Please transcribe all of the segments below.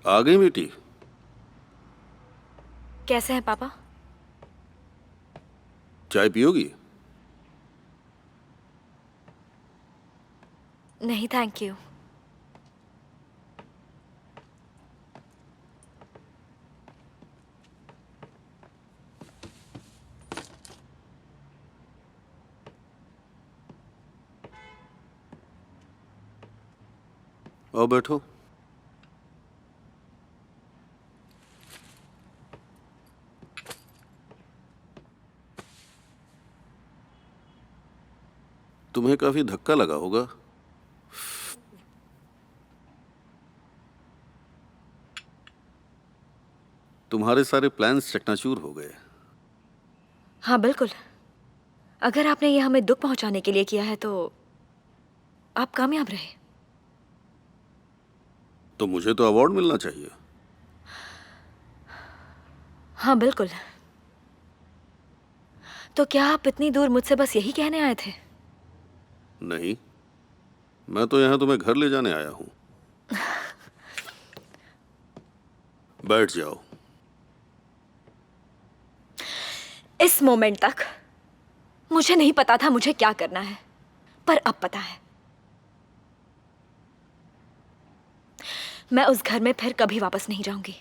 आ गई बेटी? कैसे हैं पापा? चाय पियोगी? नहीं थैंक यू। आओ बैठो। तुम्हें काफी धक्का लगा होगा। तुम्हारे सारे प्लान्स चकनाचूर हो गए। हाँ बिल्कुल। अगर आपने ये हमें दुख पहुंचाने के लिए किया है तो आप कामयाब रहे। तो मुझे तो अवार्ड मिलना चाहिए। हाँ बिल्कुल। तो क्या आप इतनी दूर मुझसे बस यही कहने आए थे? नहीं, मैं तो यहां तुम्हें घर ले जाने आया हूं। बैठ जाओ। इस मोमेंट तक मुझे नहीं पता था मुझे क्या करना है, पर अब पता है। मैं उस घर में फिर कभी वापस नहीं जाऊंगी।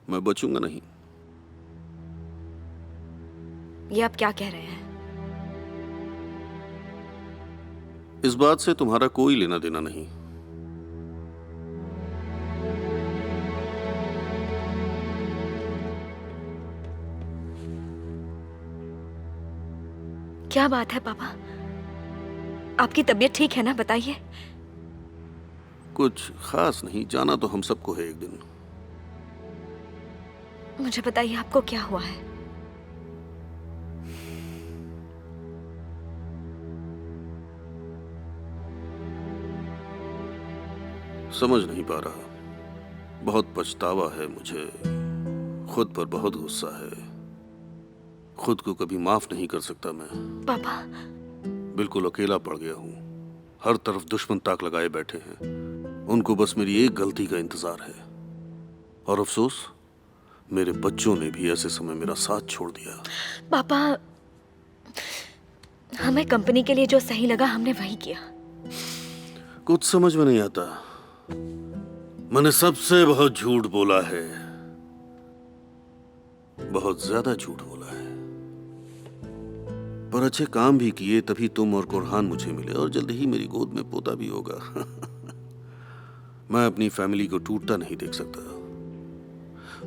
मैं बचूंगा नहीं। ये आप क्या कह रहे हैं? इस बात से तुम्हारा कोई लेना देना नहीं। क्या बात है पापा? आपकी तबीयत ठीक है ना? बताइए। कुछ खास नहीं, जाना तो हम सबको है एक दिन। मुझे बताइए आपको क्या हुआ है? समझ नहीं पा रहा। बहुत पछतावा है मुझे। खुद पर बहुत गुस्सा है। खुद को कभी माफ नहीं कर सकता मैं। पापा। बिल्कुल अकेला पड़ गया हूँ। हर तरफ दुश्मन ताक लगाए बैठे हैं। उनको बस मेरी एक गलती का इंतजार है। और अफसोस, मेरे बच्चों ने भी ऐसे समय मेरा साथ छोड़ दिया। पापा, हमें कंपनी के लिए जो सही लगा हमने वही किया। कुछ समझ में नहीं आता। मैंने सबसे बहुत झूठ बोला है। बहुत ज्यादा झूठ बोला है। पर अच्छे काम भी किए, तभी तुम और कुरहान मुझे मिले और जल्द ही मेरी गोद में पोता भी होगा। मैं अपनी फैमिली को टूटता नहीं देख सकता।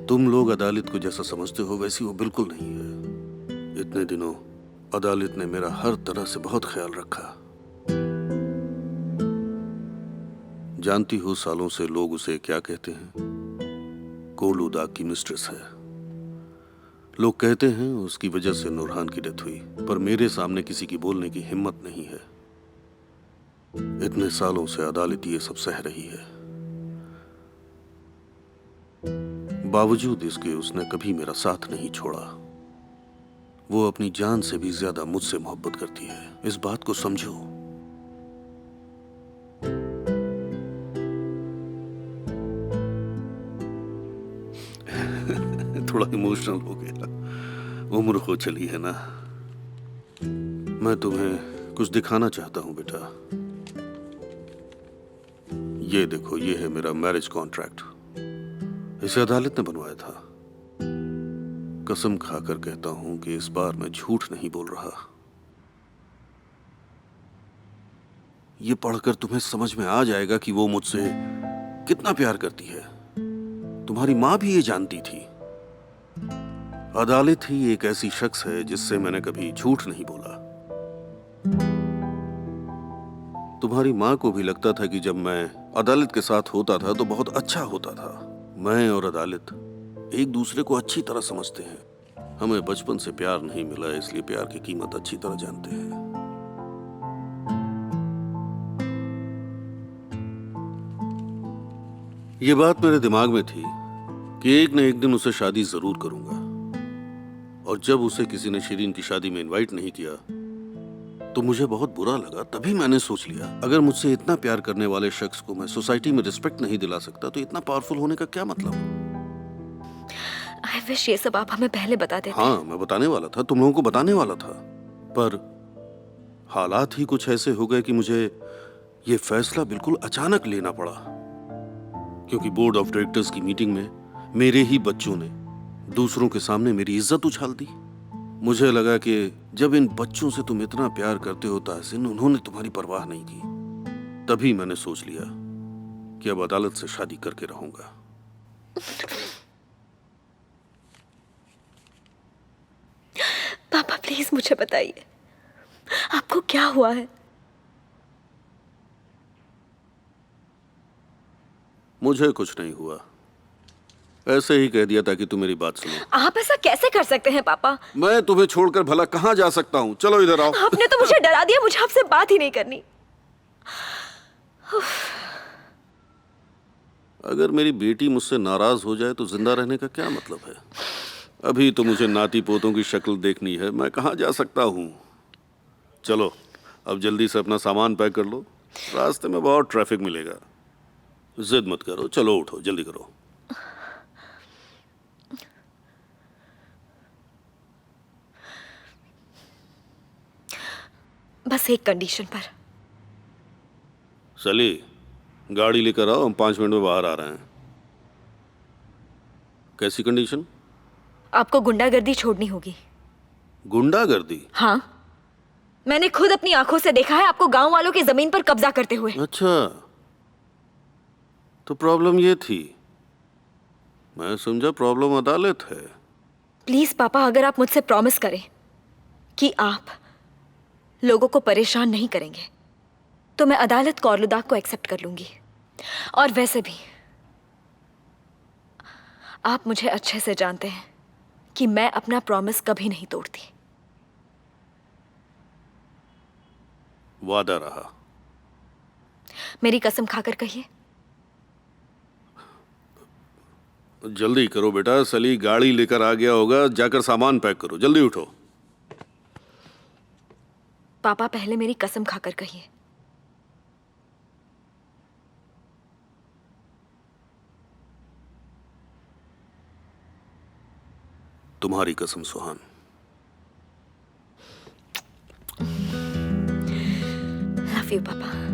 तुम लोग अदालत को जैसा समझते हो वैसी वो बिल्कुल नहीं है। इतने दिनों अदालत ने मेरा हर तरह से बहुत ख्याल रखा। जानती हो सालों से लोग उसे क्या कहते हैं? कोलूदा की मिस्ट्रेस है। लोग कहते हैं उसकी वजह से नूरहान की डेथ हुई, पर मेरे सामने किसी की बोलने की हिम्मत नहीं है। इतने सालों से अदालत ये सब सह रही है। बावजूद इसके उसने कभी मेरा साथ नहीं छोड़ा। वो अपनी जान से भी ज्यादा मुझसे मोहब्बत करती है। इस बात को समझो। थोड़ा इमोशनल हो गया। उम्र हो चली है ना। मैं तुम्हें कुछ दिखाना चाहता हूं बेटा। ये देखो, ये है मेरा मैरिज कॉन्ट्रैक्ट। इसे अदालत ने बनवाया था। कसम खाकर कहता हूं कि इस बार मैं झूठ नहीं बोल रहा। ये पढ़कर तुम्हें समझ में आ जाएगा कि वो मुझसे कितना प्यार करती है। तुम्हारी मां भी ये जानती थी। अदालत ही एक ऐसी शख्स है जिससे मैंने कभी झूठ नहीं बोला। तुम्हारी मां को भी लगता था कि जब मैं अदालत के साथ होता था तो बहुत अच्छा होता था। मैं और अदालत एक दूसरे को अच्छी तरह समझते हैं। हमें बचपन से प्यार नहीं मिला, इसलिए प्यार की कीमत अच्छी तरह जानते हैं। ये बात मेरे दिमाग में थी कि एक न एक दिन उसे शादी जरूर करूंगा, और जब उसे किसी ने शिरीन की शादी में इनवाइट नहीं किया तो मुझे बहुत बुरा लगा। तभी मैंने सोच लिया, अगर मुझसे इतना प्यार करने वाले शख्स को मैं सोसाइटी में रिस्पेक्ट नहीं दिला सकता तो इतना पावरफुल होने का क्या मतलब। आई विश ये सब आप हमें पहले बता देते। हाँ, मैं बताने वाला था, तुम लोगों को बताने वाला था, पर हालात ही कुछ ऐसे हो गए कि मुझे ये फैसला बिल्कुल अचानक लेना पड़ा, क्योंकि बोर्ड ऑफ डायरेक्टर्स की मीटिंग में मेरे ही बच्चों ने दूसरों के सामने मेरी इज्जत उछाल दी। मुझे लगा कि जब इन बच्चों से तुम इतना प्यार करते हो ताहसीन, उन्होंने तुम्हारी परवाह नहीं की। तभी मैंने सोच लिया कि अब अदालत से शादी करके रहूंगा। पापा प्लीज मुझे बताइए, आपको क्या हुआ है? मुझे कुछ नहीं हुआ, ऐसे ही कह दिया ताकि तुम मेरी बात सुनो। आप ऐसा कैसे कर सकते हैं पापा? मैं तुम्हें छोड़कर भला कहां जा सकता हूं? चलो इधर आओ। आपने तो मुझे डरा दिया, मुझे आपसे बात ही नहीं करनी। अगर मेरी बेटी मुझसे नाराज हो जाए तो जिंदा रहने का क्या मतलब है? अभी तो मुझे नाती पोतों की शक्ल देखनी है, मैं कहां जा सकता हूं? चलो अब जल्दी से अपना सामान पैक कर लो, रास्ते में बहुत ट्रैफिक मिलेगा। जिद मत करो, चलो उठो, जल्दी करो। बस एक कंडीशन पर। सली, गाड़ी लेकर आओ, हम 5 मिनट में बाहर आ रहे हैं। कैसी कंडीशन? आपको गुंडागर्दी छोड़नी होगी। गुंडागर्दी? हाँ, मैंने खुद अपनी आंखों से देखा है आपको गांव वालों की जमीन पर कब्जा करते हुए। अच्छा, तो प्रॉब्लम ये थी। मैं समझा प्रॉब्लम अदालत है। प्लीज पापा, अगर आप मुझसे प्रॉमिस करें कि आप लोगों को परेशान नहीं करेंगे तो मैं अदालत को और लद्दाख को एक्सेप्ट कर लूंगी। और वैसे भी आप मुझे अच्छे से जानते हैं कि मैं अपना प्रॉमिस कभी नहीं तोड़ती। वादा रहा। मेरी कसम खाकर कहिए। जल्दी करो बेटा, सली गाड़ी लेकर आ गया होगा, जाकर सामान पैक करो, जल्दी उठो। पापा पहले मेरी कसम खाकर कहिए। तुम्हारी कसम सुहान। लव यू पापा।